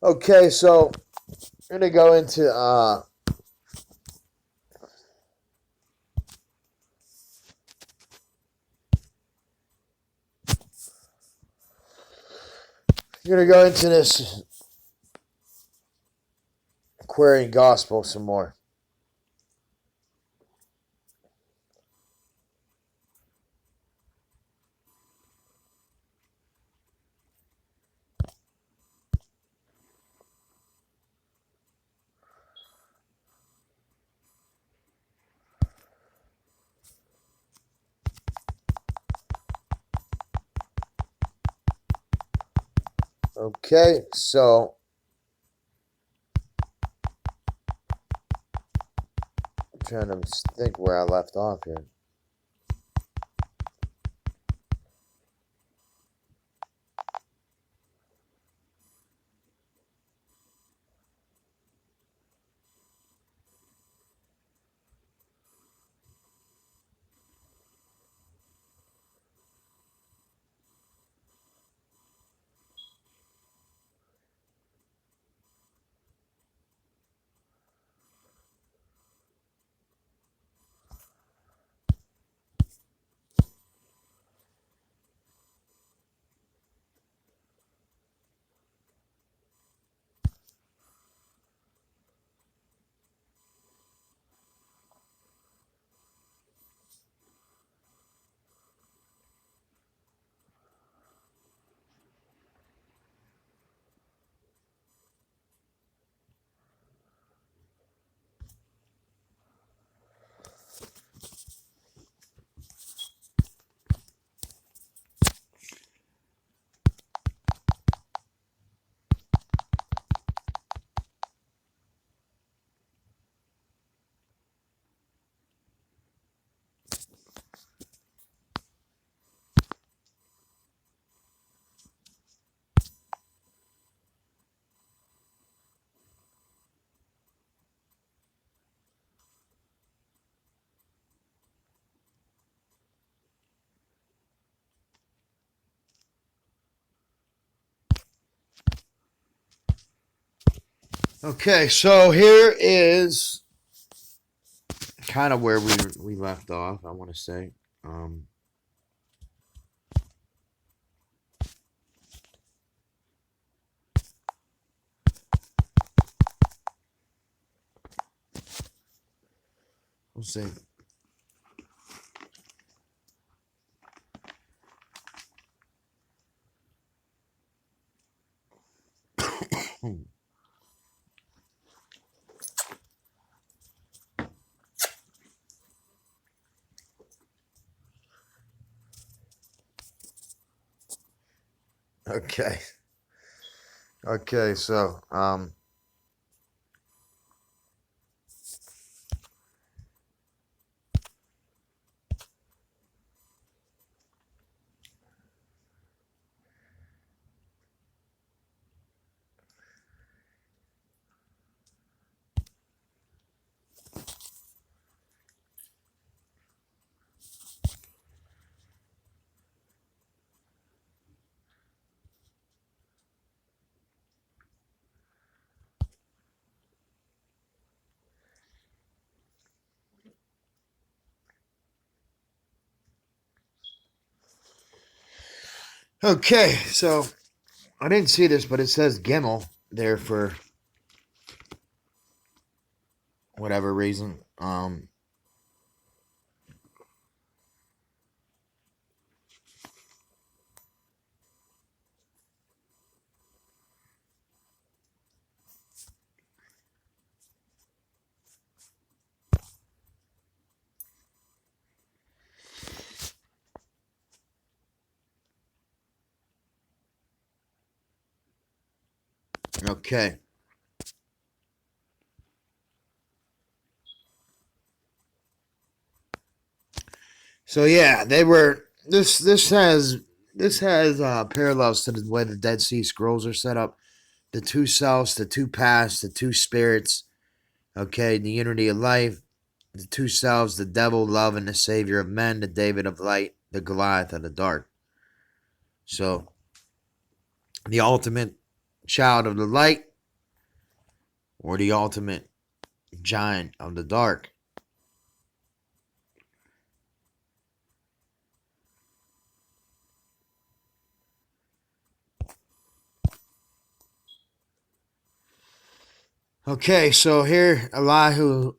Okay, so we're gonna go into this Aquarian gospel some more. Okay, so I'm trying to think where I left off here. Okay, so here is kind of where we left off. I want to say. Um, we'll see. Okay. Okay, so okay, so I didn't see this, but it says Gimel there for whatever reason. Okay. So yeah, they were. This has parallels to the way the Dead Sea Scrolls are set up. The two selves, the two paths, the two spirits. Okay, the unity of life. The two selves, the devil, love, and the savior of men. The David of light, the Goliath of the dark. So the ultimate child of the light or the ultimate giant of the dark. Okay, so here Eliyahu's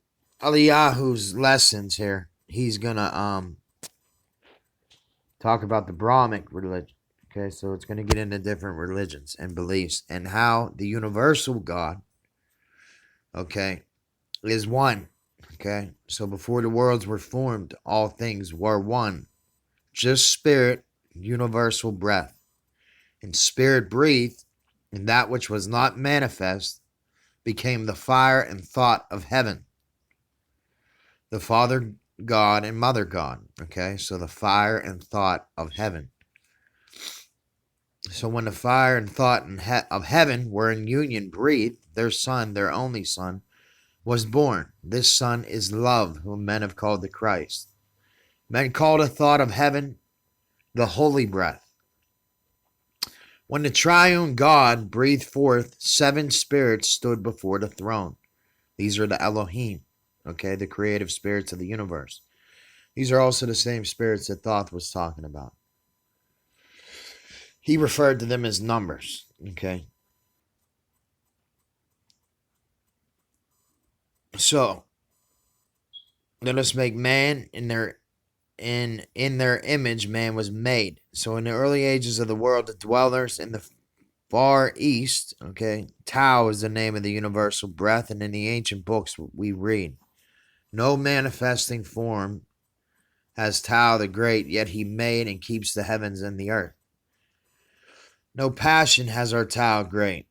lessons here. He's gonna talk about the Brahmic religion. Okay, so it's gonna get into different religions and beliefs and how the universal God, okay, is one. Okay, so before the worlds were formed, all things were one. Just spirit, universal breath. And spirit breathed, and that which was not manifest became the fire and thought of heaven. The Father God and Mother God. Okay, so the fire and thought of heaven. So when the fire and thought of heaven were in union, breathed, their Son, their only Son, was born. This Son is love, whom men have called the Christ. Men called a thought of heaven the holy breath. When the triune God breathed forth, 7 spirits stood before the throne. These are the Elohim, okay, the creative spirits of the universe. These are also the same spirits that Thoth was talking about. He referred to them as numbers, okay. So, let us make man in their image. Man was made. So in the early ages of the world, the dwellers in the far east, okay, Tao is the name of the universal breath, and in the ancient books we read, no manifesting form has Tao the great, yet he made and keeps the heavens and the earth. No passion has our Tao great,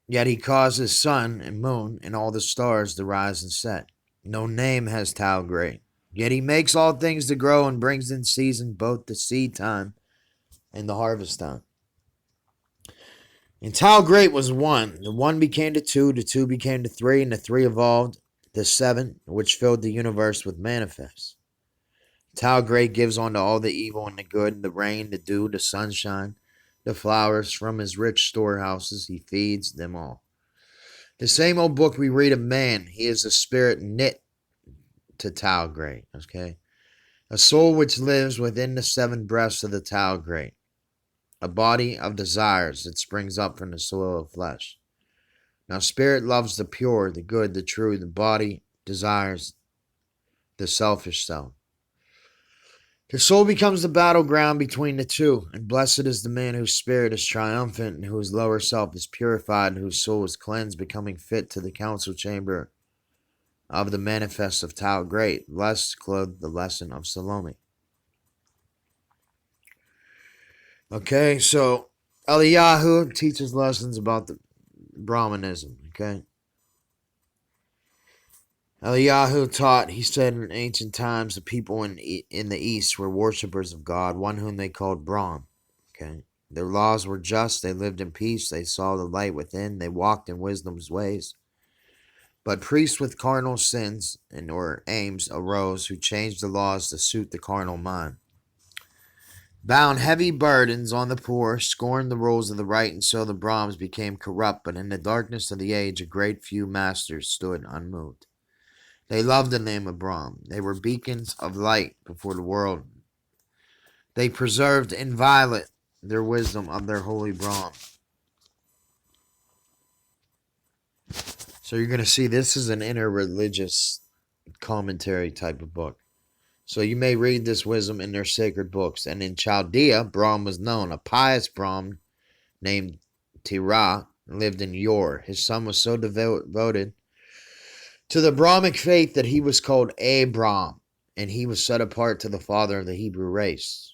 yet he causes sun and moon and all the stars to rise and set. No name has Tao great, yet he makes all things to grow and brings in season both the seed time and the harvest time. And Tao Great was one. The one became the two became the three, and the three evolved the 7, which filled the universe with manifest. Tao Great gives unto all the evil and the good, the rain, the dew, the sunshine, the flowers. From his rich storehouses he feeds them all. The same old book we read of man, he is a spirit knit to Tao Great, okay? A soul which lives within the 7 breaths of the Tao Great. A body of desires that springs up from the soil of flesh. Now, spirit loves the pure, the good, the true. The body desires the selfish self. The soul becomes the battleground between the two, and blessed is the man whose spirit is triumphant, and whose lower self is purified, and whose soul is cleansed, becoming fit to the council chamber of the manifest of Tao Great. Blessed clothed the lesson of Salome. Okay, so Eliyahu teaches lessons about the Brahmanism, okay? Eliyahu taught, he said, in ancient times the people in the east were worshippers of God, one whom they called Brahm, okay? Their laws were just, they lived in peace, they saw the light within, they walked in wisdom's ways. But priests with carnal sins and or aims arose who changed the laws to suit the carnal mind. Bound heavy burdens on the poor, scorned the rules of the right, and so the Brahms became corrupt. But in the darkness of the age, a great few masters stood unmoved. They loved the name of Brahm. They were beacons of light before the world. They preserved inviolate their wisdom of their holy Brahm. So you're going to see this is an interreligious commentary type of book. So you may read this wisdom in their sacred books. And in Chaldea, Brahm was known. A pious Brahm named Terah lived in Ur. His son was so devoted to the Brahmic faith that he was called Abram, and he was set apart to the father of the Hebrew race.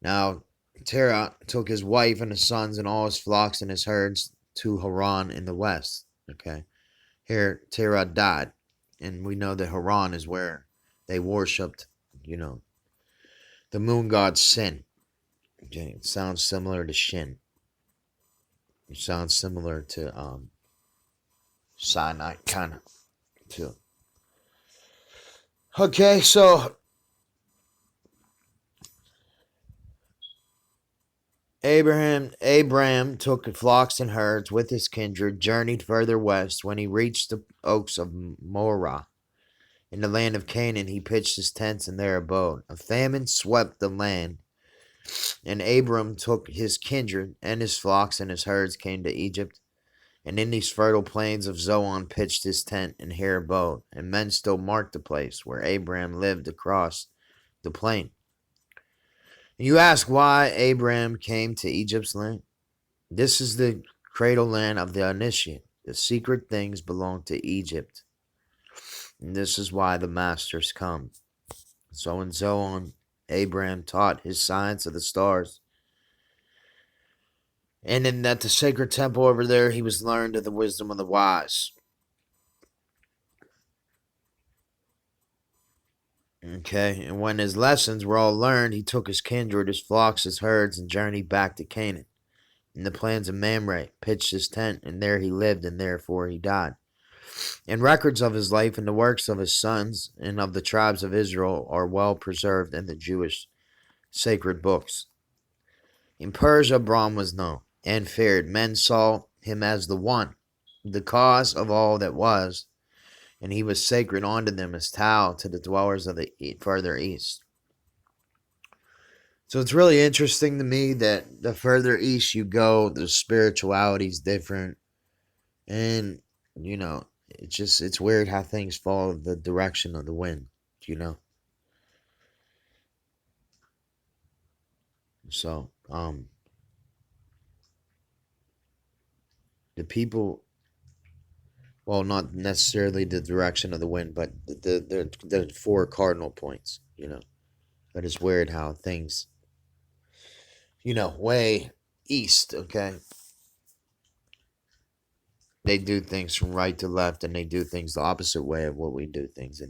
Now, Terah took his wife and his sons and all his flocks and his herds to Haran in the west. Okay, here Terah died, and we know that Haran is where they worshipped, the moon god Sin. Okay, it sounds similar to Shin. It sounds similar to Sinai, kind of, too. Okay, so Abram took flocks and herds with his kindred, journeyed further west. When he reached the oaks of Morah, in the land of Canaan, he pitched his tents and there abode. A famine swept the land, and Abram took his kindred and his flocks and his herds, came to Egypt, and in these fertile plains of Zoan pitched his tent and here abode. And men still marked the place where Abram lived across the plain. And you ask why Abram came to Egypt's land? This is the cradle land of the initiate. The secret things belong to Egypt. And this is why the masters come. So and so on, Abram taught his science of the stars. And in that the sacred temple over there, he was learned of the wisdom of the wise. Okay, and when his lessons were all learned, he took his kindred, his flocks, his herds, and journeyed back to Canaan. In the plains of Mamre, pitched his tent, and there he lived, and therefore he died. And records of his life and the works of his sons and of the tribes of Israel are well preserved in the Jewish sacred books. In Persia, Brahm was known and feared. Men saw him as the one, the cause of all that was, and he was sacred unto them as Tao to the dwellers of the further east. So it's really interesting to me that the further east you go, the spirituality is different. And, it's weird how things follow the direction of the wind, So, the people, well, not necessarily the direction of the wind, but the four cardinal points, But it's weird how things, way east, okay? They do things from right to left, and they do things the opposite way of what we do things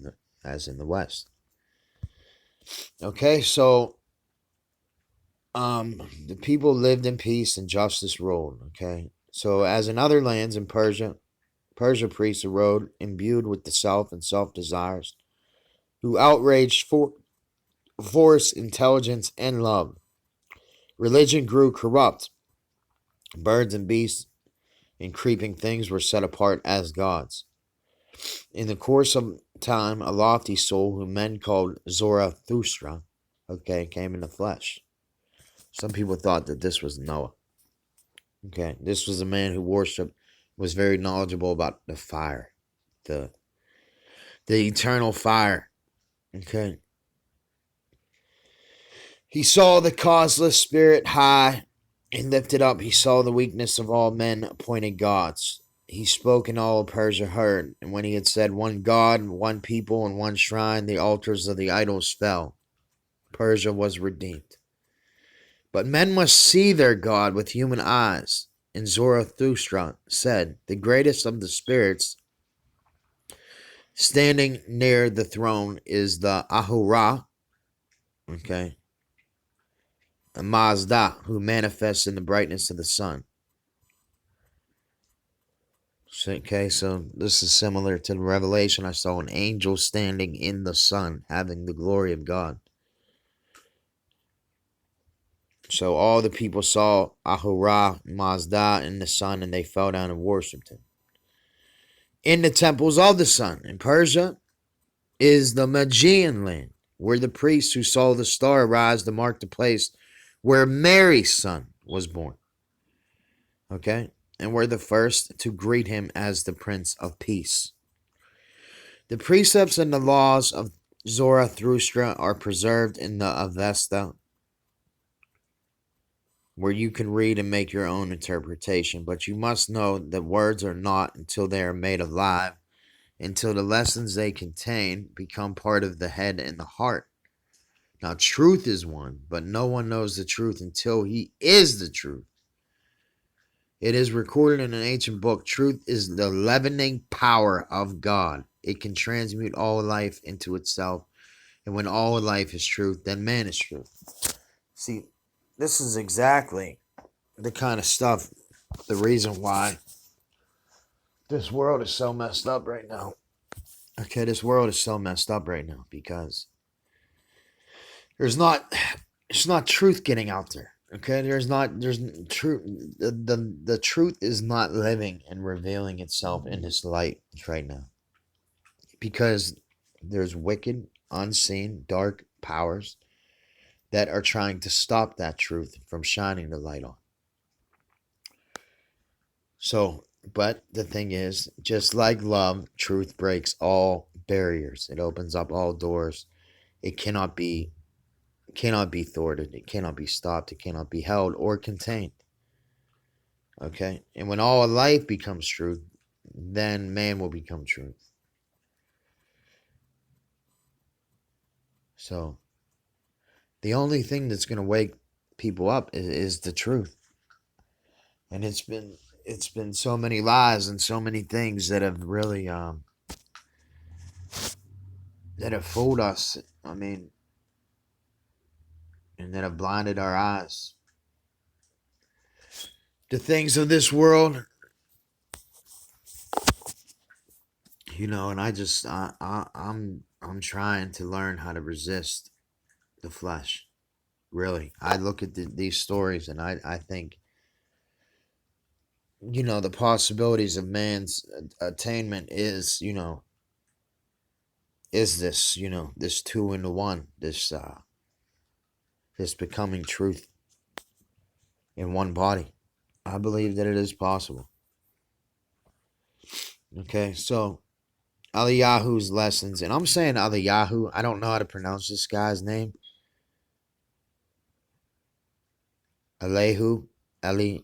as in the West. Okay, so the people lived in peace and justice ruled. Okay, so as in other lands in Persia priests arose imbued with the self and self desires, who outraged force, intelligence, and love. Religion grew corrupt. Birds and beasts and creeping things were set apart as gods. In the course of time, a lofty soul, whom men called Zarathustra, came in the flesh. Some people thought that this was Noah. Okay, this was a man who was very knowledgeable about the fire, the eternal fire. Okay. He saw the causeless spirit high and lifted up. He saw the weakness of all men appointed gods. He spoke, and all of Persia heard. And when he had said, one God, and one people, and one shrine, the altars of the idols fell. Persia was redeemed. But men must see their God with human eyes. And Zarathustra said, the greatest of the spirits standing near the throne is the Ahura, Mazda, who manifests in the brightness of the sun. Okay, so this is similar to the Revelation. I saw an angel standing in the sun, having the glory of God. So all the people saw Ahura Mazda in the sun, and they fell down and worshipped him. In the temples of the sun, in Persia, is the Magian land, where the priests who saw the star rise to mark the place where Mary's son was born. Okay? And were the first to greet him as the Prince of Peace. The precepts and the laws of Zarathustra are preserved in the Avesta, where you can read and make your own interpretation, but you must know that words are not until they are made alive, until the lessons they contain become part of the head and the heart. Now, truth is one, but no one knows the truth until he is the truth. It is recorded in an ancient book, truth is the leavening power of God. It can transmute all life into itself, and when all life is truth, then man is truth. See, this is exactly the kind of stuff, the reason why this world is so messed up right now. Okay, this world is so messed up right now because it's not truth getting out there. Okay, there's truth. The truth is not living and revealing itself in this light right now because there's wicked, unseen, dark powers that are trying to stop that truth from shining the light on. So, but the thing is, just like love, truth breaks all barriers. It opens up all doors. It cannot be thwarted. It cannot be stopped. It cannot be held or contained. Okay? And when all life becomes truth, then man will become truth. So, the only thing that's going to wake people up is the truth. And it's been so many lies and so many things that have really that have fooled us. I mean, and that have blinded our eyes. The things of this world, and I'm trying to learn how to resist the flesh. Really, I look at these stories and I think, the possibilities of man's attainment is this, this two into one, this becoming truth in one body. I believe that it is possible. Okay, so Eliyahu's lessons, and I'm saying Eliyahu. I don't know how to pronounce this guy's name. Elihu, Eli.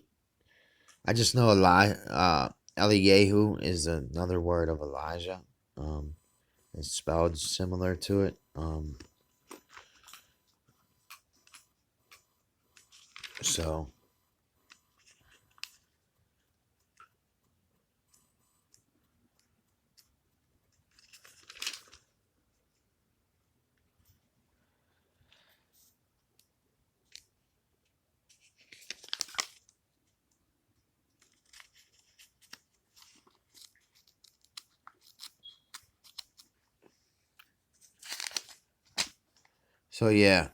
I just know Eliyahu is another word of Elijah. It's spelled similar to it. So yeah.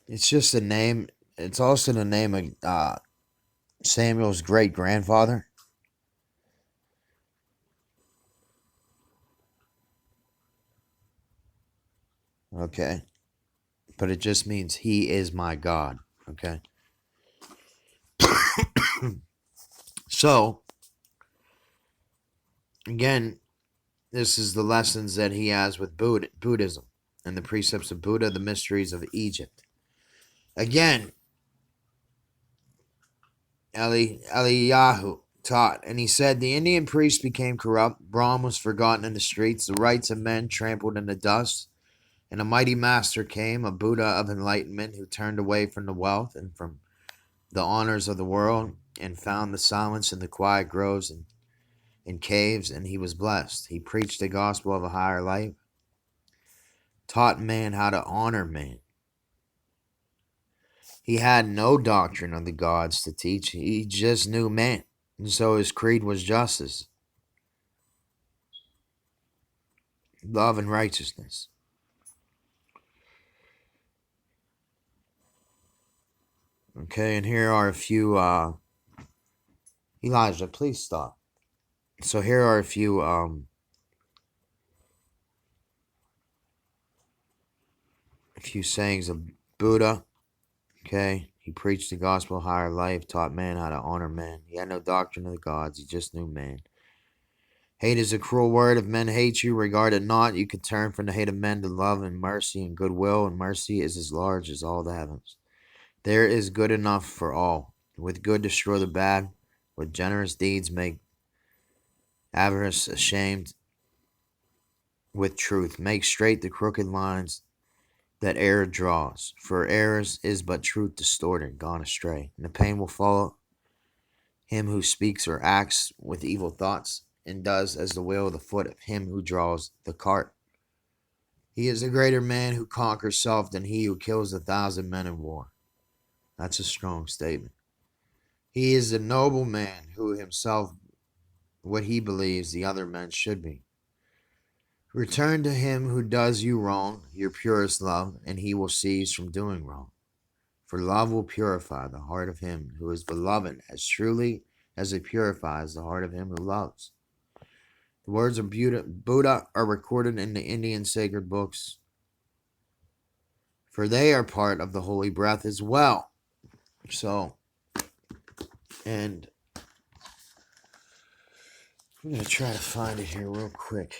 It's just a name. It's also the name of Samuel's great grandfather. Okay, but it just means he is my God. Okay, so again, this is the lessons that he has with Buddhism and the precepts of Buddha, the mysteries of Egypt. Again, Eliyahu taught, and he said, the Indian priest became corrupt, Brahm was forgotten in the streets, the rights of men trampled in the dust, and a mighty master came, a Buddha of enlightenment, who turned away from the wealth and from the honors of the world, and found the silence in the quiet groves and in caves, and he was blessed. He preached the gospel of a higher life, taught man how to honor man. He had no doctrine of the gods to teach. He just knew man. And so his creed was justice, love, and righteousness. Okay, and here are a few Elijah, please stop. So here are a few sayings of Buddha. Okay, he preached the gospel of higher life, taught man how to honor man. He had no doctrine of the gods, he just knew man. Hate is a cruel word. If men hate you, regard it not. You can turn from the hate of men to love and mercy and goodwill, and mercy is as large as all the heavens. There is good enough for all. With good destroy the bad. With generous deeds make avarice ashamed. With truth make straight the crooked lines that error draws. For errors is but truth distorted, gone astray. And the pain will follow him who speaks or acts with evil thoughts, and does as the will of the foot of him who draws the cart. He is a greater man who conquers self than he who kills 1,000 men in war. That's a strong statement. He is a noble man who himself what he believes the other men should be, Return to him who does you wrong, your purest love, and he will cease from doing wrong. For love will purify the heart of him who is beloved as truly as it purifies the heart of him who loves. The words of Buddha are recorded in the Indian sacred books, for they are part of the holy breath as well. So, and I'm going to try to find it here real quick.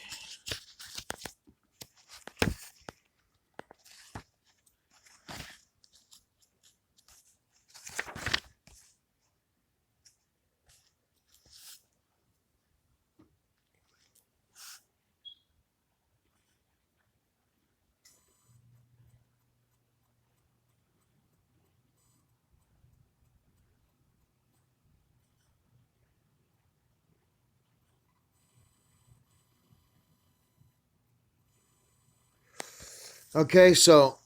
Okay, so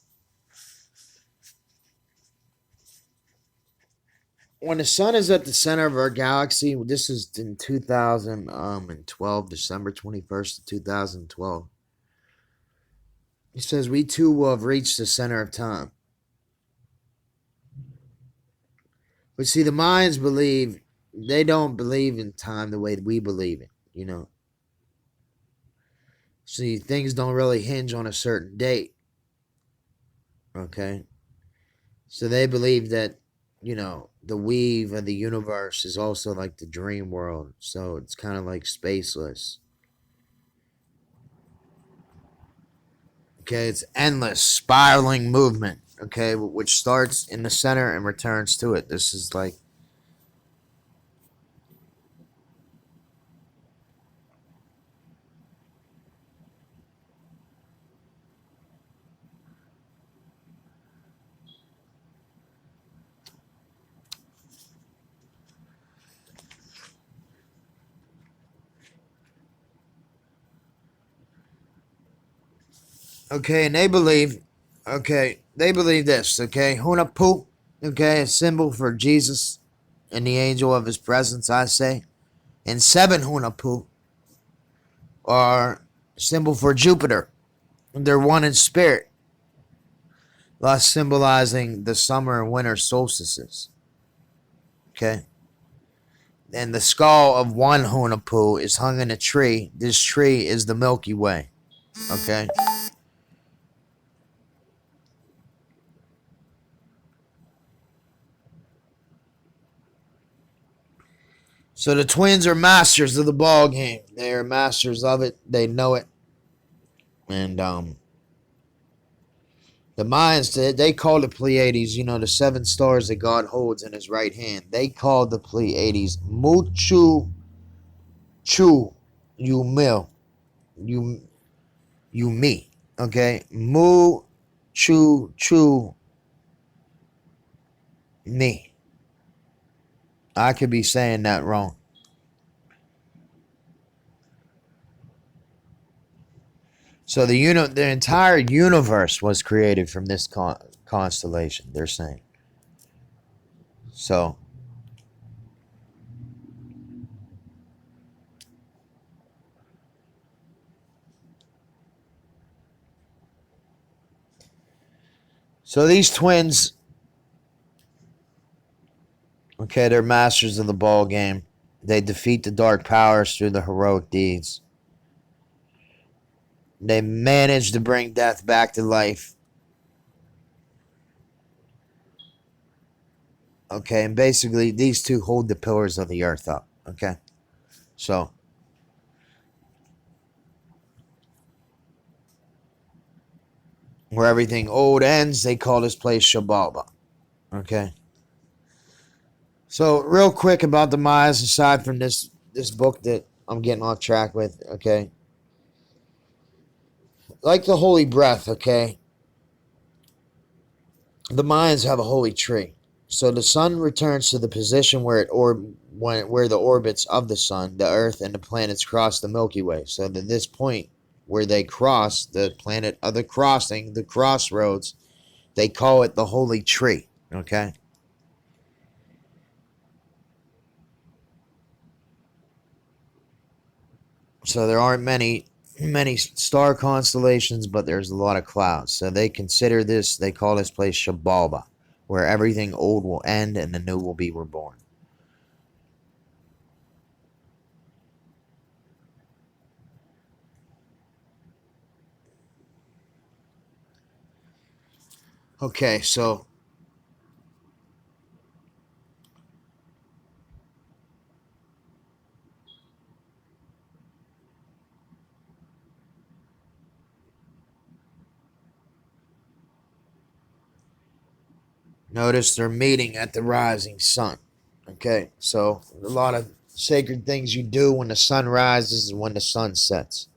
when the sun is at the center of our galaxy, this is in 2012, December 21st, 2012. It says we too will have reached the center of time. But see, the Mayans believe, they don't believe in time the way we believe it, you know. See, things don't really hinge on a certain date. Okay? So they believe that, you know, the weave of the universe is also like the dream world. So it's kind of like spaceless. Okay, it's endless, spiraling movement. Okay, which starts in the center and returns to it. This is like, okay, and they believe, they believe this, okay, Hunapu, okay, a symbol for Jesus and the angel of his presence, I say, and seven Hunapu are symbol for Jupiter. They're one in spirit, thus symbolizing the summer and winter solstices, okay. And the skull of one Hunapu is hung in a tree. This tree is the Milky Way, okay. So the twins are masters of the ball game. They are masters of it. They know it. And the Mayans, they call the Pleiades, you know, the seven stars that God holds in his right hand. They call the Pleiades Muchu Chu Yumil. You me. Okay? Mu Chu Chu me. I could be saying that wrong. So the entire universe was created from this constellation, they're saying. So these twins, okay, they're masters of the ball game. They defeat the dark powers through the heroic deeds. They manage to bring death back to life. Okay, and basically these two hold the pillars of the earth up. Okay, so where everything old ends, they call this place Shabalba. Okay. So real quick about the Mayas, aside from this book that I'm getting off track with. Okay, like the holy breath. Okay, the Mayans have a holy tree. So the sun returns to the position where where the orbits of the sun, the Earth, and the planets cross the Milky Way. So to this point where they cross the planet of the crossing, the crossroads, they call it the holy tree. Okay. So there aren't many many star constellations, but there's a lot of clouds. So they consider this, they call this place Xibalba, where everything old will end and the new will be reborn. Okay, so notice they're meeting at the rising sun. Okay, so a lot of sacred things you do when the sun rises and when the sun sets.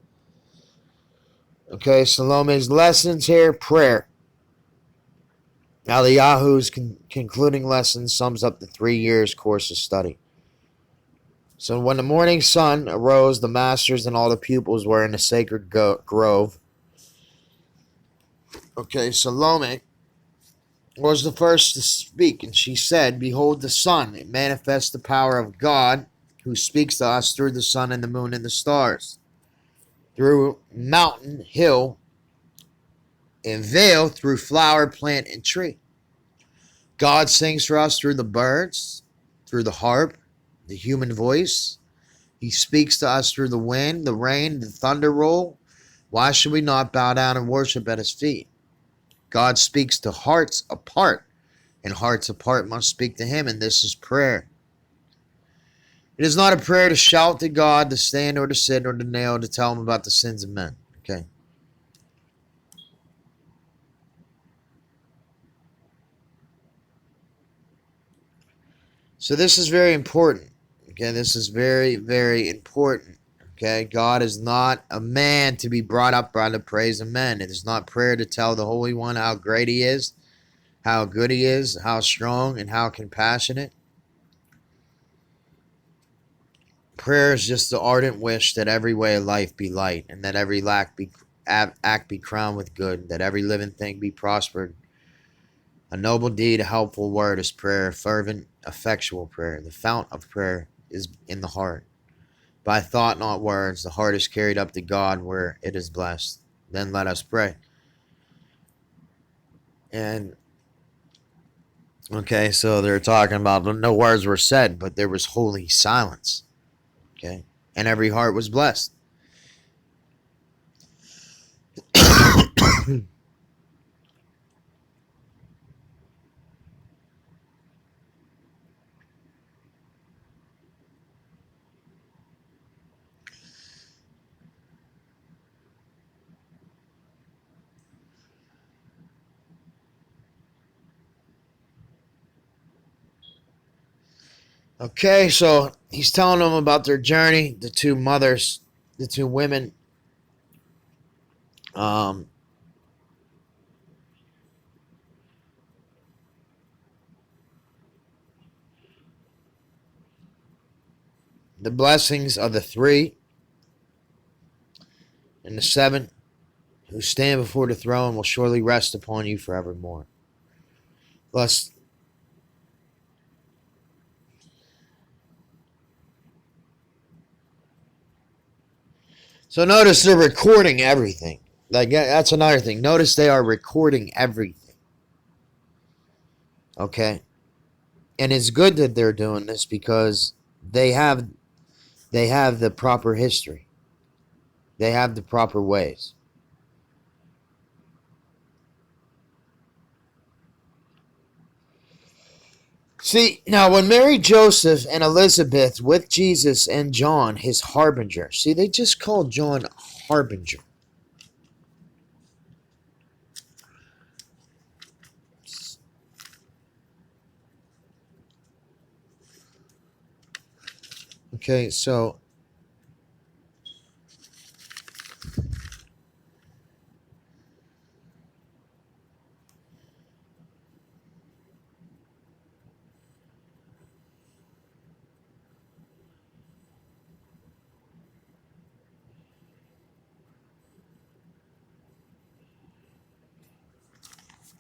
Okay, Salome's lessons here, prayer. Eliyahu's concluding lesson sums up the 3 years course of study. So when the morning sun arose, the masters and all the pupils were in the sacred grove. Okay, Salome was the first to speak, and she said, "Behold the sun, it manifests the power of God, who speaks to us through the sun and the moon and the stars, through mountain, hill, and vale, through flower, plant, and tree. God sings for us through the birds, through the harp, the human voice. He speaks to us through the wind, the rain, the thunder roll. Why should we not bow down and worship at his feet? God speaks to hearts apart, and hearts apart must speak to him, and this is prayer. It is not a prayer to shout to God, to stand or to sit or to kneel, to tell him about the sins of men." Okay. So this is very important. Okay, this is very, very important. Okay, God is not a man to be brought up by the praise of men. It is not prayer to tell the Holy One how great he is, how good he is, how strong, and how compassionate. Prayer is just the ardent wish that every way of life be light, and that every act be crowned with good, that every living thing be prospered. A noble deed, a helpful word is prayer, fervent, effectual prayer. The fount of prayer is in the heart. By thought, not words, the heart is carried up to God where it is blessed. Then let us pray. And, okay, so they're talking about no words were said, but there was holy silence. Okay, and every heart was blessed. Okay, so he's telling them about their journey, the two mothers, the two women. Um, the blessings of the three and the seven who stand before the throne will surely rest upon you forevermore. Bless. So notice they're recording everything. Like that's another thing. Notice they are recording everything. Okay, and it's good that they're doing this because they have the proper history. They have the proper ways. See, now when Mary, Joseph, and Elizabeth with Jesus and John, his harbinger. See, they just called John harbinger. Okay, so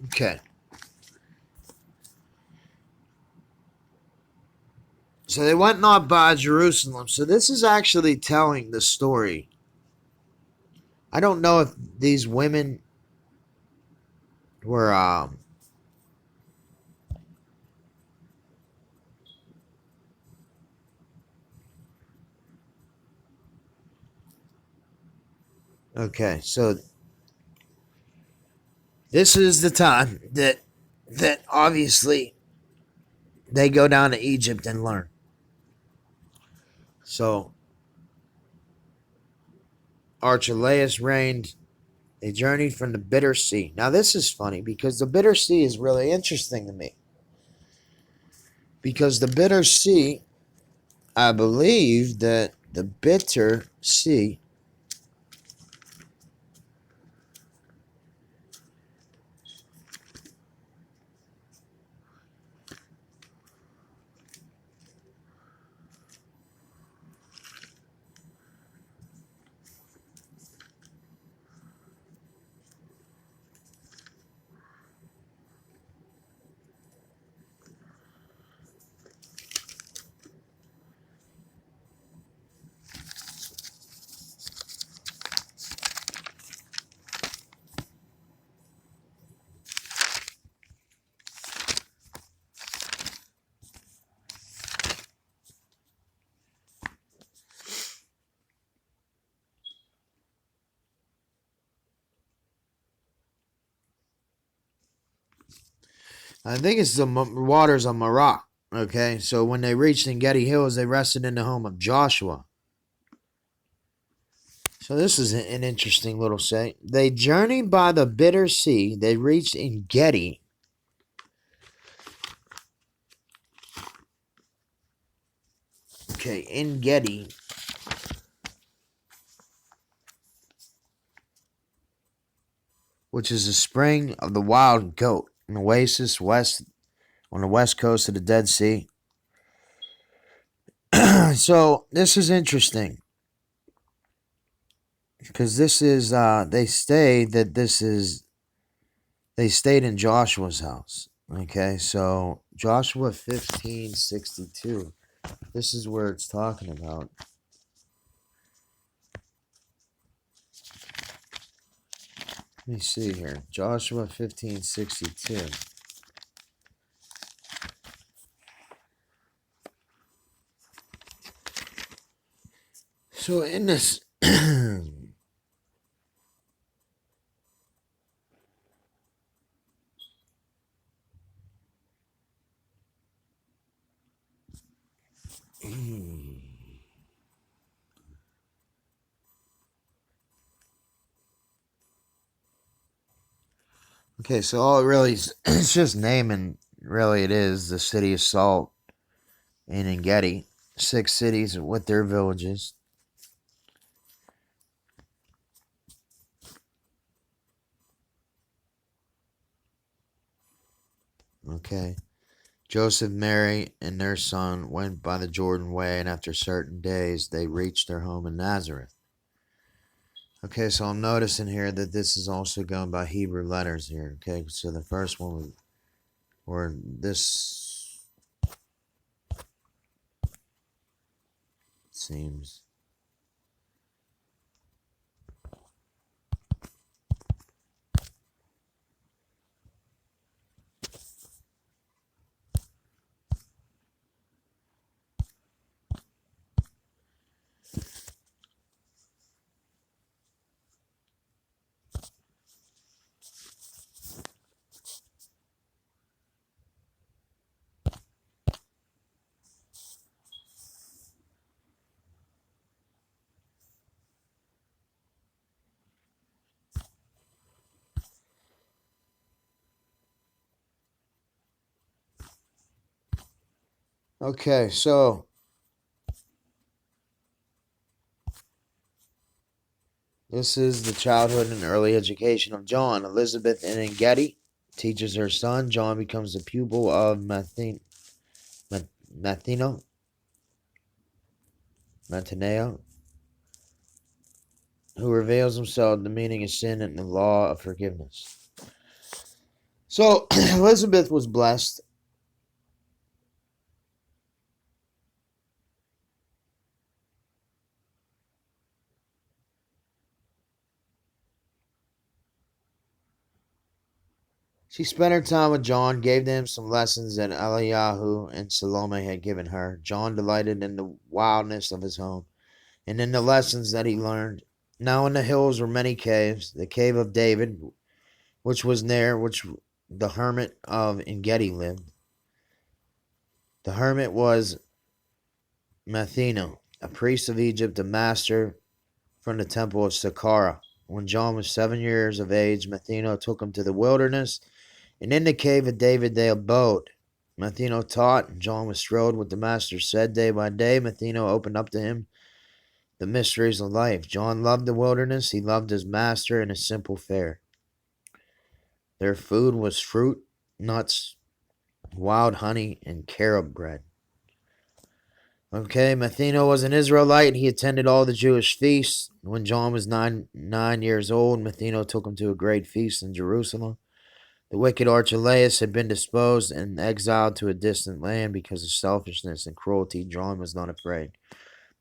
okay. So they went not by Jerusalem. So this is actually telling the story I don't know if these women were okay, so this is the time that obviously they go down to Egypt and learn. So Archelaus reigned. They journeyed from the Bitter Sea. Now this is funny because the Bitter Sea is really interesting to me. Because the Bitter Sea, I believe that the Bitter Sea I think it's the waters of Meroc. Okay, so when they reached Engedi Hills, they rested in the home of Joshua. So this is an interesting little say. They journeyed by the Bitter Sea. They reached Engedi. Okay, Engedi. Which is the spring of the wild goat, an oasis west on the west coast of the Dead Sea. So this is interesting because this is they stayed in Joshua's house. Okay, so Joshua 15:62. This is where it's talking about. Let me see here. Joshua 15:62. So in this okay, so all it really is, it's just naming. Really, it is the city of Salt and Engedi, 6 cities with their villages. Okay. Joseph, Mary, and their son went by the Jordan Way, and after certain days, they reached their home in Nazareth. Okay, so I'm noticing here that this is also going by Hebrew letters here. Okay, so the first one was, or this seems. Okay, so this is the childhood and early education of John. Elizabeth in Engedi teaches her son. John becomes the pupil of Matheno, Mataneo, who reveals himself the meaning of sin and the law of forgiveness. So Elizabeth was blessed. She spent her time with John, gave to him some lessons that Eliyahu and Salome had given her. John delighted in the wildness of his home and in the lessons that he learned. Now in the hills were many caves. The cave of David, which was near which the hermit of Engedi lived. The hermit was Matheno, a priest of Egypt, a master from the temple of Saqqara. When John was 7 years of age, Matheno took him to the wilderness, and in the cave of David they abode. Matheno taught, and John was thrilled with the master said. Day by day, Matheno opened up to him the mysteries of life. John loved the wilderness. He loved his master and his simple fare. Their food was fruit, nuts, wild honey, and carob bread. Okay, Matheno was an Israelite. He attended all the Jewish feasts. When John was nine years old, Matheno took him to a great feast in Jerusalem. The wicked Archelaus had been disposed and exiled to a distant land because of selfishness and cruelty. John was not afraid.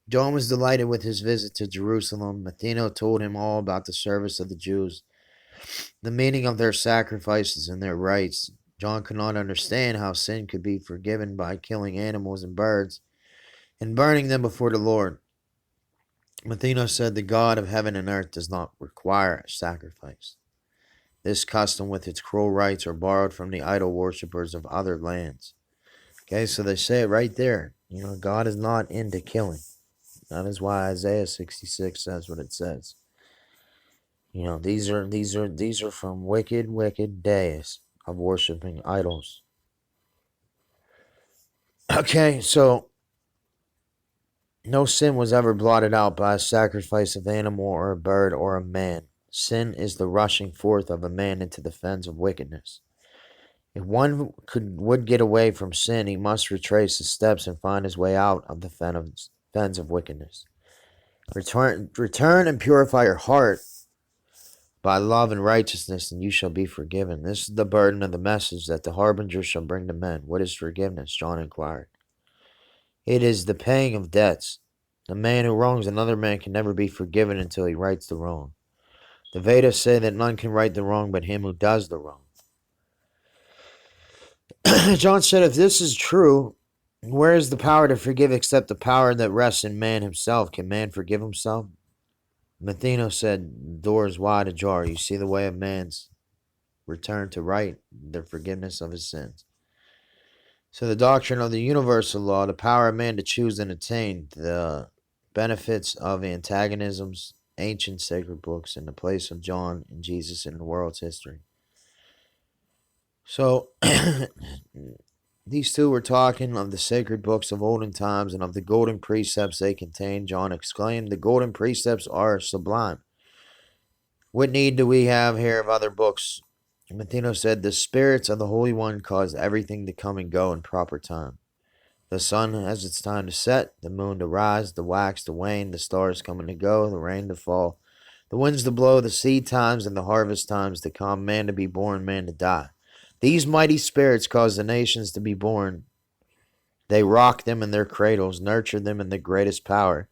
John was delighted with his visit to Jerusalem. Matheno told him all about the service of the Jews, the meaning of their sacrifices and their rites. John could not understand how sin could be forgiven by killing animals and birds and burning them before the Lord. Matheno said, the God of heaven and earth does not require a sacrifice. This custom with its cruel rites are borrowed from the idol worshippers of other lands. Okay, so they say it right there. God is not into killing. That is why Isaiah 66 says what it says. These are from wicked days of worshiping idols. Okay, so no sin was ever blotted out by a sacrifice of animal or a bird or a man. Sin is the rushing forth of a man into the fens of wickedness. If one would get away from sin, he must retrace his steps and find his way out of the fens of wickedness. Return and purify your heart by love and righteousness, and you shall be forgiven. This is the burden of the message that the harbinger shall bring to men. What is forgiveness? John inquired. It is the paying of debts. The man who wrongs another man can never be forgiven until he rights the wrong. The Vedas say that none can right the wrong but him who does the wrong. John said, if this is true, where is the power to forgive except the power that rests in man himself? Can man forgive himself? Matheno said, the door is wide ajar. You see the way of man's return to right, the forgiveness of his sins. So the doctrine of the universal law, the power of man to choose and attain, the benefits of antagonisms, ancient sacred books, and the place of John and Jesus in the world's history. So these two were talking of the sacred books of olden times and of the golden precepts they contain. John exclaimed, the golden precepts are sublime. What need do we have here of other books? Matheno said, the spirits of the Holy One cause everything to come and go in proper time. The sun has its time to set, the moon to rise, the wax to wane, the stars come and to go, the rain to fall, the winds to blow, the seed times and the harvest times to come, man to be born, man to die. These mighty spirits cause the nations to be born. They rock them in their cradles, nurture them in the greatest power.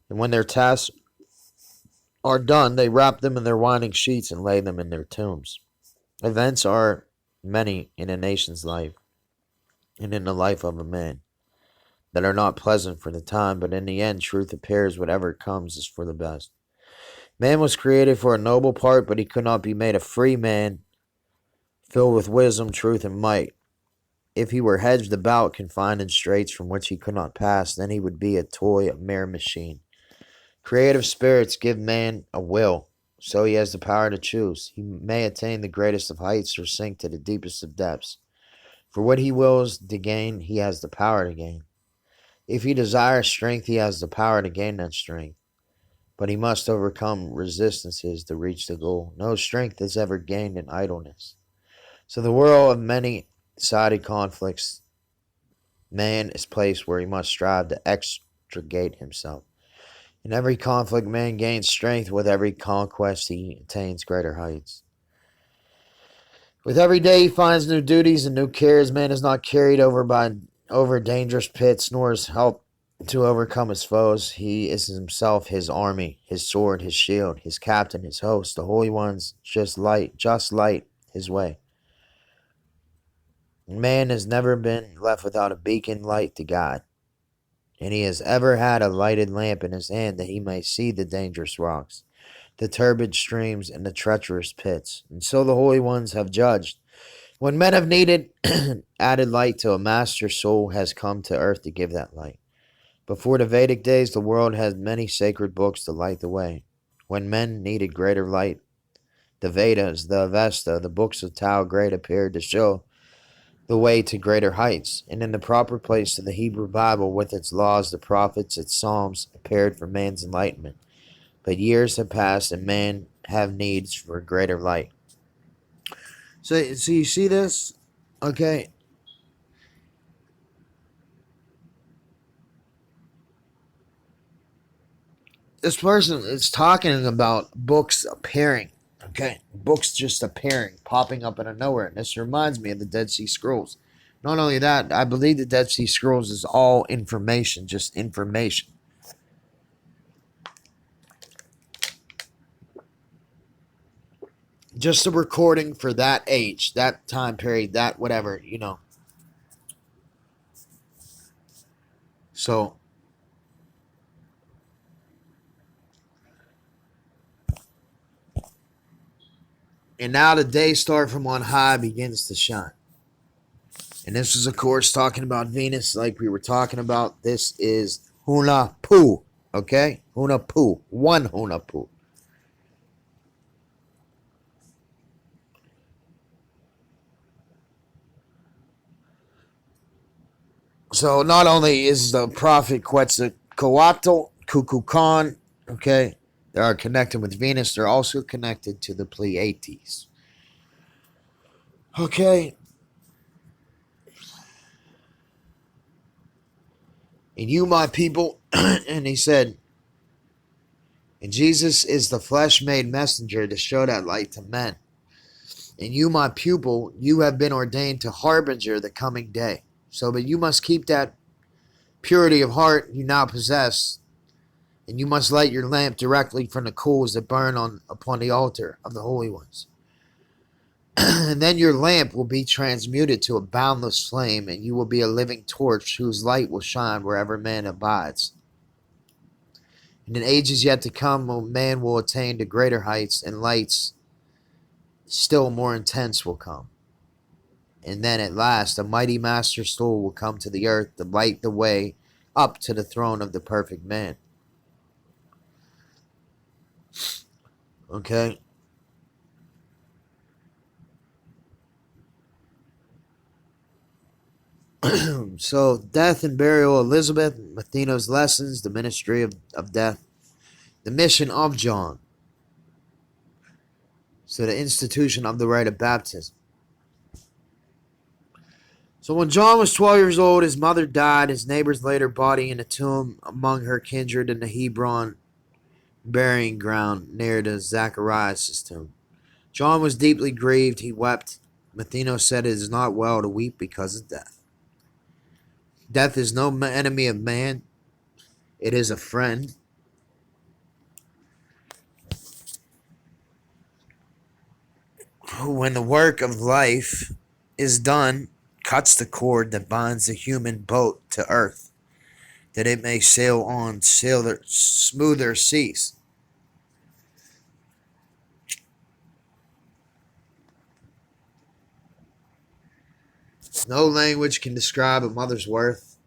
And when their tasks are done, they wrap them in their winding sheets and lay them in their tombs. Events are many in a nation's life and in the life of a man that are not pleasant for the time, but in the end, truth appears. Whatever comes is for the best. Man was created for a noble part, but he could not be made a free man, filled with wisdom, truth, and might. If he were hedged about, confined in straits from which he could not pass, then he would be a toy, a mere machine. Creative spirits give man a will, so he has the power to choose. He may attain the greatest of heights or sink to the deepest of depths. For what he wills to gain, he has the power to gain. If he desires strength, he has the power to gain that strength. But he must overcome resistances to reach the goal. No strength is ever gained in idleness. So the world of many-sided conflicts, man is placed where he must strive to extricate himself. In every conflict, man gains strength. With every conquest, he attains greater heights. With every day, he finds new duties and new cares. Man is not carried over dangerous pits, nor is helped to overcome his foes. He is himself his army, his sword, his shield, his captain, his host. The Holy One's just light his way. Man has never been left without a beacon light to guide, and he has ever had a lighted lamp in his hand that he may see the dangerous rocks, the turbid streams, and the treacherous pits. And so the holy ones have judged. When men have needed added light to a master, soul has come to earth to give that light. Before the Vedic days, the world had many sacred books to light the way. When men needed greater light, the Vedas, the Avesta, the books of Tao Great appeared to show the way to greater heights. And in the proper place of the Hebrew Bible, with its laws, the prophets, its psalms, appeared for man's enlightenment. But years have passed, and man have needs for greater light. So you see this? Okay. This person is talking about books appearing. Okay. Books just appearing, popping up out of nowhere. And this reminds me of the Dead Sea Scrolls. Not only that, I believe the Dead Sea Scrolls is all information, just information. Just a recording for that age, that time period, that whatever, you know. So, and now the day star from on high begins to shine. And this is, of course, talking about Venus, like we were talking about. This is Hunahpu, okay? Hunahpu, one Hunahpu. So not only is the prophet Quetzalcoatl, Kukulkan, okay, they are connected with Venus, they're also connected to the Pleiades. Okay. And you, my people, and he said, and Jesus is the flesh made messenger to show that light to men. And you, my pupil, you have been ordained to harbinger the coming day. So, but you must keep that purity of heart you now possess, and you must light your lamp directly from the coals that burn upon the altar of the holy ones. And then your lamp will be transmuted to a boundless flame, and you will be a living torch whose light will shine wherever man abides. And in ages yet to come, man will attain to greater heights, and lights still more intense will come. And then at last, a mighty master soul will come to the earth to light the way up to the throne of the perfect man. Okay? So, death and burial, Elizabeth, Matheno's lessons, the ministry of death, the mission of John. So, the institution of the rite of baptism. So when John was 12 years old, his mother died. His neighbors laid her body in a tomb among her kindred in the Hebron burying ground near to Zacharias' tomb. John was deeply grieved. He wept. Matheno said, "It is not well to weep because of death. Death is no enemy of man. It is a friend." When the work of life is done, cuts the cord that binds the human boat to earth, that it may sail on smoother seas. No language can describe a mother's worth.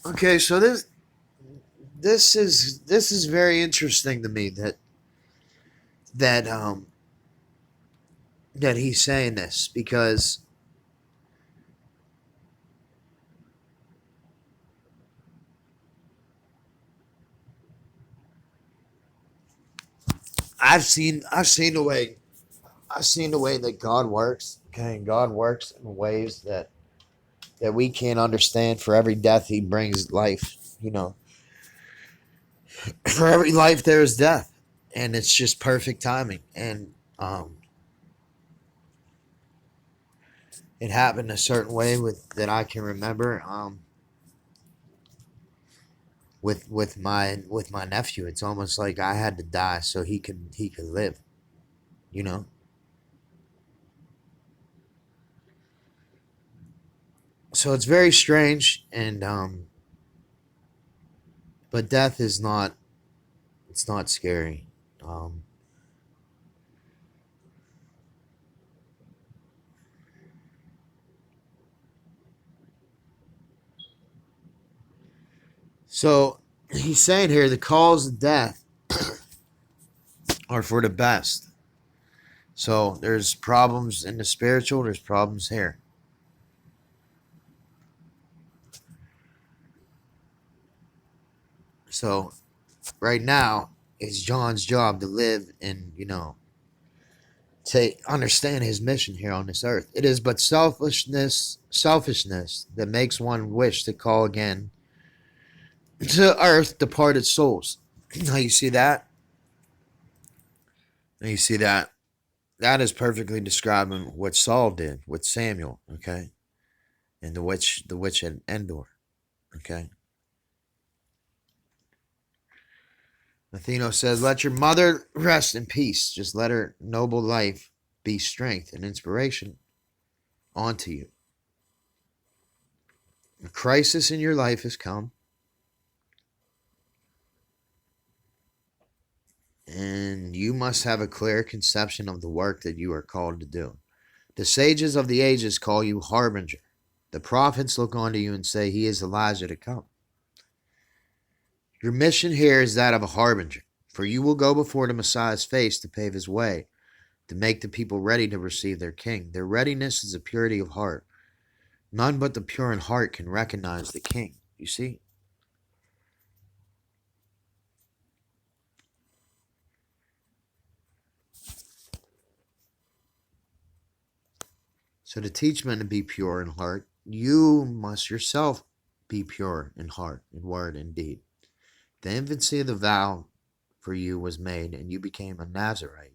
Okay, so this is very interesting to me that that he's saying this, because I've seen the way that God works. Okay, and God works in ways that we can't understand. For every death, He brings life. You know, for every life there is death, and it's just perfect timing. And it happened a certain way with that I can remember. with my nephew. It's almost like I had to die so he could live. You know. So it's very strange, and but death is not. It's not scary. Um, so he's saying here the calls of death are for the best. So there's problems in the spiritual. There's problems here. So right now, it's John's job to live and to understand his mission here on this earth. It is but selfishness that makes one wish to call again to earth departed souls. Now you see that? Now you see that? That is perfectly describing what Saul did with Samuel, okay? And the witch at Endor, okay? Atheno says, let your mother rest in peace. Just let her noble life be strength and inspiration onto you. A crisis in your life has come, and you must have a clear conception of the work that you are called to do. The sages of the ages call you harbinger. The prophets look onto you and say, he is Elijah to come. Your mission here is that of a harbinger, for you will go before the Messiah's face to pave his way, to make the people ready to receive their king. Their readiness is a purity of heart. None but the pure in heart can recognize the king. You see? So to teach men to be pure in heart, you must yourself be pure in heart, in word, and deed. The infancy of the vow for you was made, and you became a Nazarite.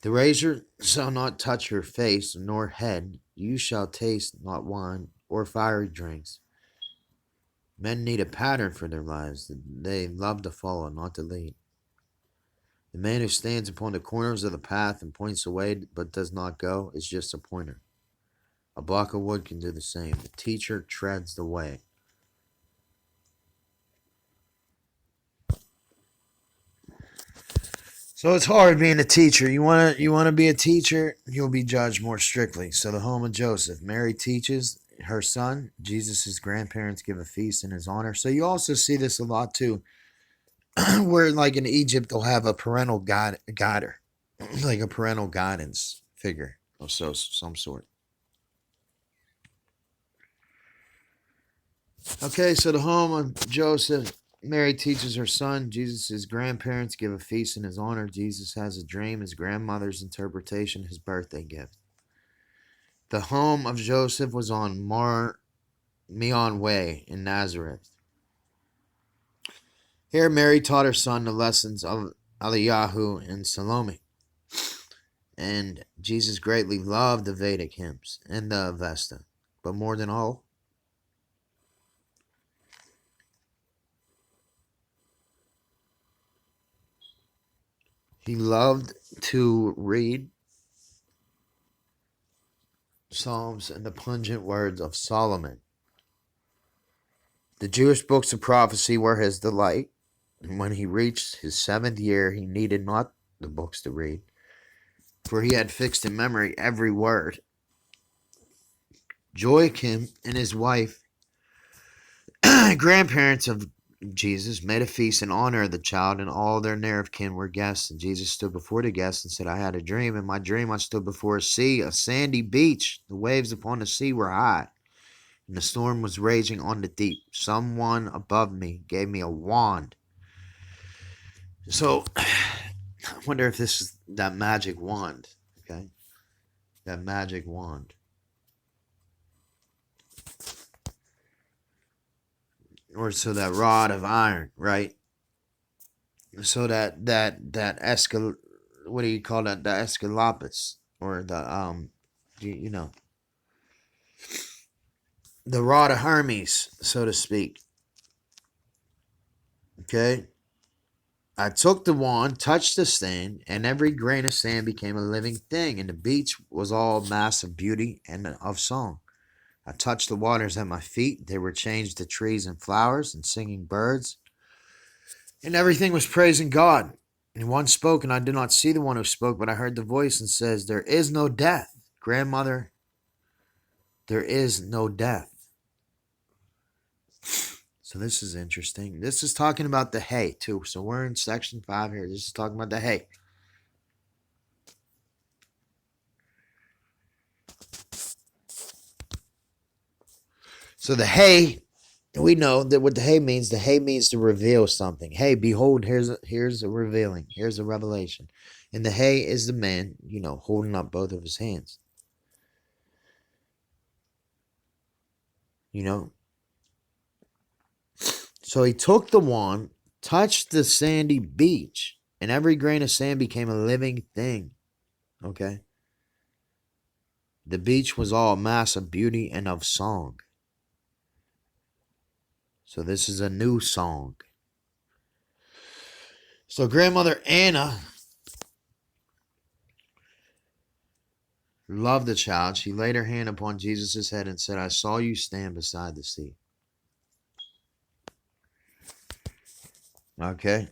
The razor shall not touch your face nor head. You shall taste not wine or fiery drinks. Men need a pattern for their lives. They love to follow, not to lead. The man who stands upon the corners of the path and points away but does not go is just a pointer. A block of wood can do the same. The teacher treads the way. So it's hard being a teacher. You wanna be a teacher, you'll be judged more strictly. So the home of Joseph. Mary teaches her son. Jesus' grandparents give a feast in his honor. So you also see this a lot too. Where like in Egypt they'll have a parental guider. Like a parental guidance figure of some sort. Okay, so the home of Joseph. Mary teaches her son. Jesus' grandparents give a feast in his honor. Jesus has a dream. His grandmother's interpretation. His birthday gift. The home of Joseph was on Meon Way in Nazareth. Here, Mary taught her son the lessons of Eliyahu and Salome. And Jesus greatly loved the Vedic hymns and the Avesta. But more than all, he loved to read Psalms and the pungent words of Solomon. The Jewish books of prophecy were his delight, and when he reached his 7th year, he needed not the books to read, for he had fixed in memory every word. Joachim and his wife, grandparents of Jesus, made a feast in honor of the child, and all their near of kin were guests. And Jesus stood before the guests and said, I had a dream. In my dream, I stood before a sea, a sandy beach. The waves upon the sea were high, and the storm was raging on the deep. Someone above me gave me a wand. So, I wonder if this is that magic wand, okay? That magic wand. Or so that rod of iron, right? So that what do you call that? The Escalopus, or the you know, the rod of Hermes, so to speak. Okay. I took the wand, touched the sand, and every grain of sand became a living thing, and the beach was all a mass of beauty and of song. I touched the waters at my feet. They were changed to trees and flowers and singing birds, and everything was praising God. And one spoke, and I did not see the one who spoke, but I heard the voice and says, "There is no death, grandmother. There is no death." So this is interesting. This is talking about the hay too. So we're in section 5 here. This is talking about the hay. So the hay, we know that what the hay means. The hay means to reveal something. Hey, behold, here's a revealing. Here's a revelation. And the hay is the man, holding up both of his hands. So he took the wand, touched the sandy beach, and every grain of sand became a living thing. Okay? The beach was all a mass of beauty and of song. So this is a new song. So Grandmother Anna loved the child. She laid her hand upon Jesus' head and said, "I saw you stand beside the sea." Okay?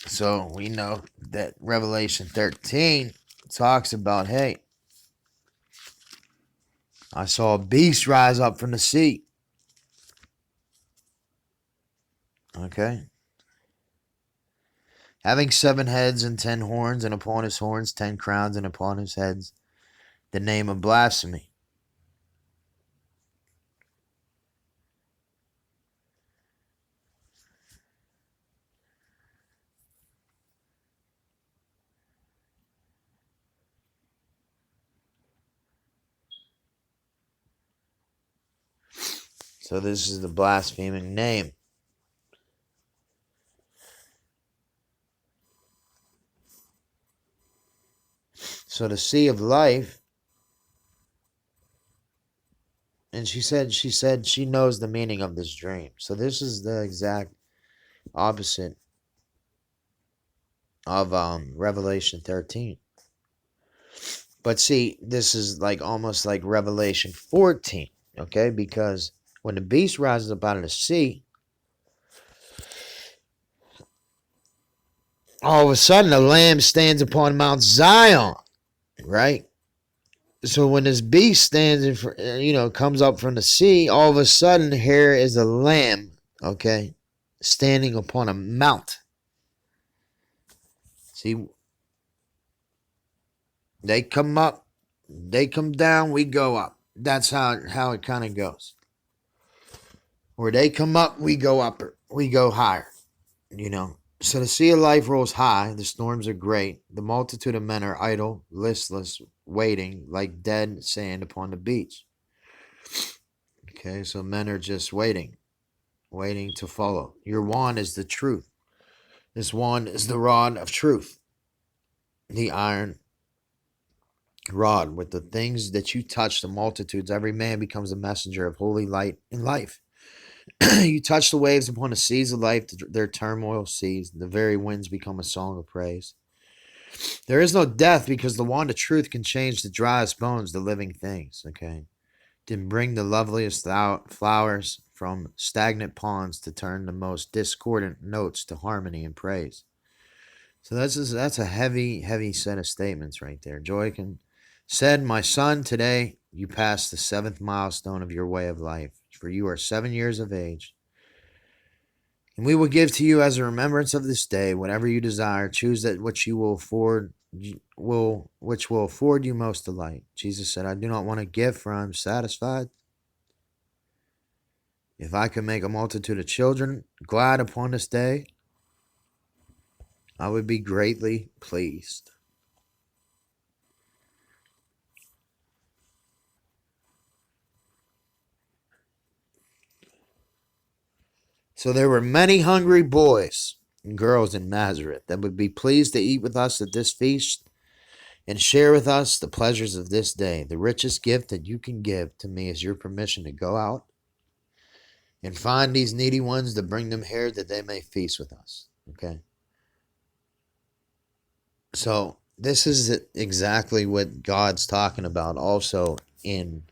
So we know that Revelation 13 talks about, hey, I saw a beast rise up from the sea. Okay? Having 7 heads and 10 horns, and upon his horns 10 crowns, and upon his heads the name of blasphemy. So this is the blaspheming name. So the sea of life, and she said she knows the meaning of this dream. So this is the exact opposite of Revelation 13. But see, this is like almost like Revelation 14, okay? Because when the beast rises up out of the sea, all of a sudden the Lamb stands upon Mount Zion, right? So when this beast stands in front, comes up from the sea, all of a sudden here is a lamb, okay, standing upon a mount. See, they come up, they come down, we go up. That's how it kind of goes. Where they come up, we go up, we go higher, So the sea of life rolls high, the storms are great, the multitude of men are idle, listless, waiting, like dead sand upon the beach. Okay, so men are just waiting to follow. Your wand is the truth. This wand is the rod of truth. The iron rod with the things that you touch, the multitudes, every man becomes a messenger of holy light and life. You touch the waves upon the seas of life, their turmoil seas. The very winds become a song of praise. There is no death because the wand of truth can change the driest bones to living things, okay? Can bring the loveliest flowers from stagnant ponds to turn the most discordant notes to harmony and praise. So that's a heavy, heavy set of statements right there. Joachim said, "My son, today you passed the 7th milestone of your way of life, for you are 7 years of age. And we will give to you as a remembrance of this day whatever you desire. Choose that which will afford you most delight." Jesus said, "I do not want a gift, for I am satisfied. If I could make a multitude of children glad upon this day, I would be greatly pleased." So there were many hungry boys and girls in Nazareth that would be pleased to eat with us at this feast and share with us the pleasures of this day. The richest gift that you can give to me is your permission to go out And find these needy ones to bring them here that they may feast with us. Okay? So this is exactly what God's talking about also in,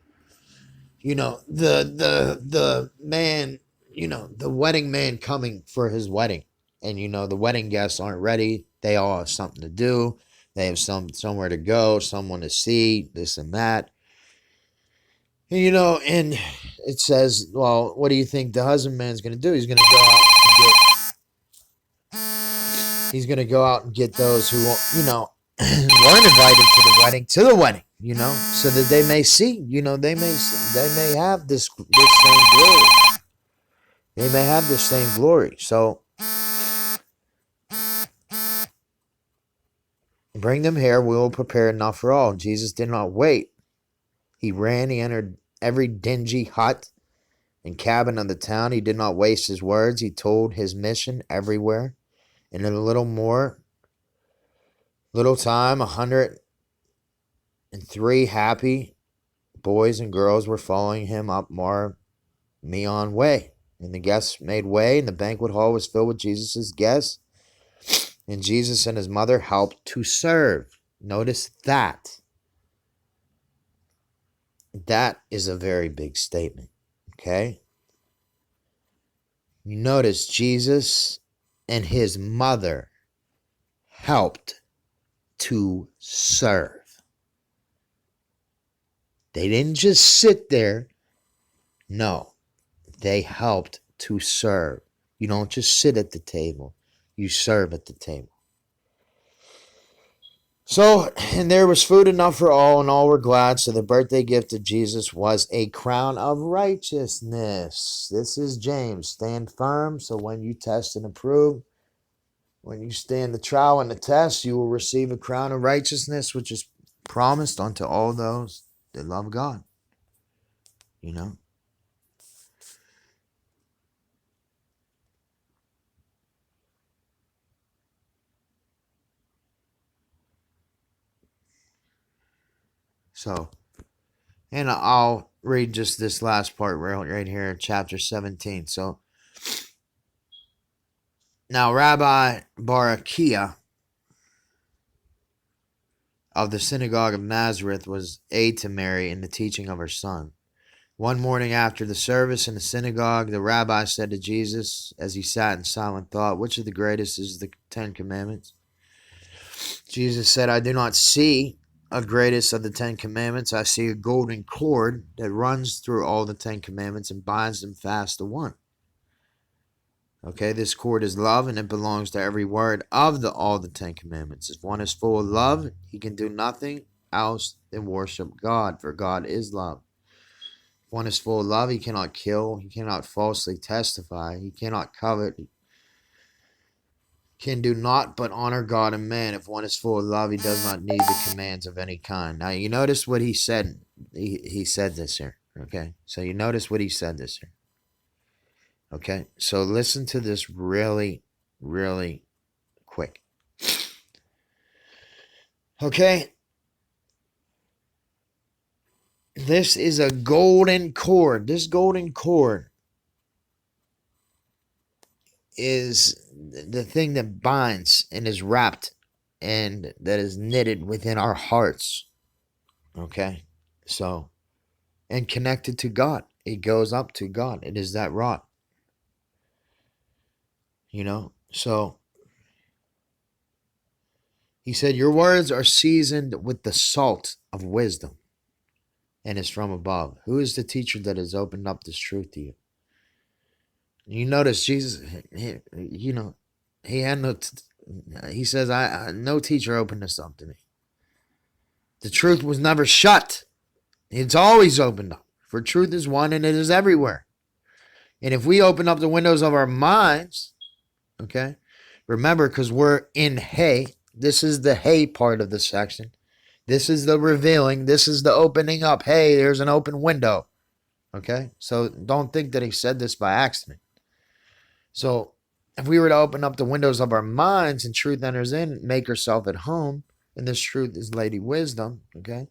the man, the wedding man coming for his wedding. And, the wedding guests aren't ready. They all have something to do. They have somewhere to go, someone to see, this and that. And, and it says, well, what do you think the husbandman's going to do? He's going to go out and get those who, weren't invited to the wedding, so that they may see, they may have this same glory. They may have this same glory. So bring them here. We will prepare enough for all. Jesus did not wait. He ran. He entered every dingy hut and cabin of the town. He did not waste his words. He told his mission everywhere. And in a little time, 103 happy boys and girls were following him up Meon Way. And the guests made way, and the banquet hall was filled with Jesus' guests. And Jesus and his mother helped to serve. Notice that. That is a very big statement. Okay? Notice Jesus and his mother helped to serve. They didn't just sit there. No, they helped to serve. You don't just sit at the table. You serve at the table. So, and there was food enough for all, and all were glad. So the birthday gift of Jesus was a crown of righteousness. This is James. Stand firm, so when you test and approve, when you stand the trial and the test, you will receive a crown of righteousness, which is promised unto all those that love God. So, and I'll read just this last part right here, chapter 17. So, now Rabbi Barakiah of the synagogue of Nazareth was aide to Mary in the teaching of her son. One morning after the service in the synagogue, the rabbi said to Jesus, as he sat in silent thought, which of the greatest is the 10 Commandments? Jesus said, I do not see a greatest of the 10 Commandments. I see a golden cord that runs through all the 10 Commandments and binds them fast to one. Okay, this cord is love, and it belongs to every word of all the 10 Commandments. If one is full of love, he can do nothing else than worship God, for God is love. If one is full of love, he cannot kill, he cannot falsely testify, he cannot covet, he can do naught but honor God and man. If one is full of love, he does not need the commands of any kind. Now, you notice what he said. He said this here, okay? So you notice what he said this here. Okay, so listen to this really, really quick. Okay, this is a golden cord. This golden cord is the thing that binds and is wrapped and that is knitted within our hearts. Okay, so, and connected to God. It goes up to God. It is that rod. So he said, your words are seasoned with the salt of wisdom and is from above. Who is the teacher that has opened up this truth to you? You notice Jesus, he had he says, no teacher opened this up to me. The truth was never shut. It's always opened up. For truth is one and it is everywhere. And if we open up the windows of our minds, okay, remember, because we're in hay, this is the hay part of the section. This is the revealing. This is the opening up. Hey, there's an open window. Okay, so don't think that he said this by accident. So if we were to open up the windows of our minds and truth enters in, make herself at home, and this truth is Lady Wisdom, okay?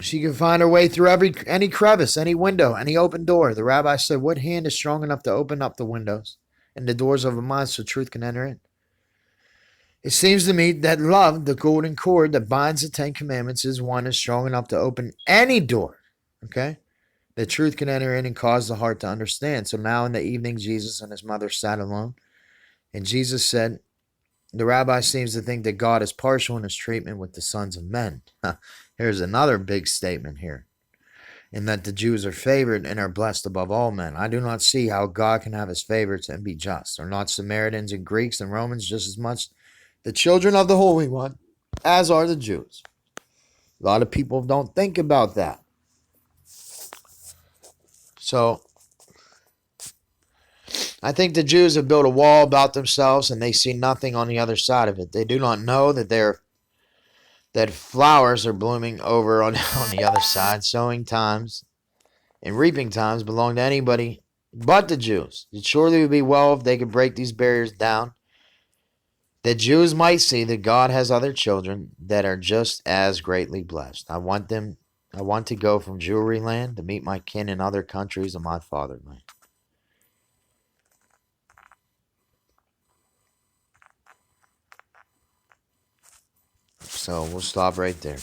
She can find her way through any crevice, any window, any open door. The rabbi said, what hand is strong enough to open up the windows and the doors of a mind so truth can enter in? It seems to me that love, the golden cord that binds the 10 Commandments, is one is strong enough to open any door. Okay? The truth can enter in and cause the heart to understand. So now in the evening, Jesus and his mother sat alone. And Jesus said, the rabbi seems to think that God is partial in his treatment with the sons of men. Here's another big statement here. In that the Jews are favored and are blessed above all men. I do not see how God can have his favorites and be just. Are not Samaritans and Greeks and Romans just as much the children of the Holy One as are the Jews? A lot of people don't think about that. So I think the Jews have built a wall about themselves and they see nothing on the other side of it. They do not know that flowers are blooming over on the other side. Sowing times and reaping times belong to anybody but the Jews. It surely would be well if they could break these barriers down, that Jews might see that God has other children that are just as greatly blessed. I want to go from Jewry land to meet my kin in other countries of my fatherland. So we'll stop right there.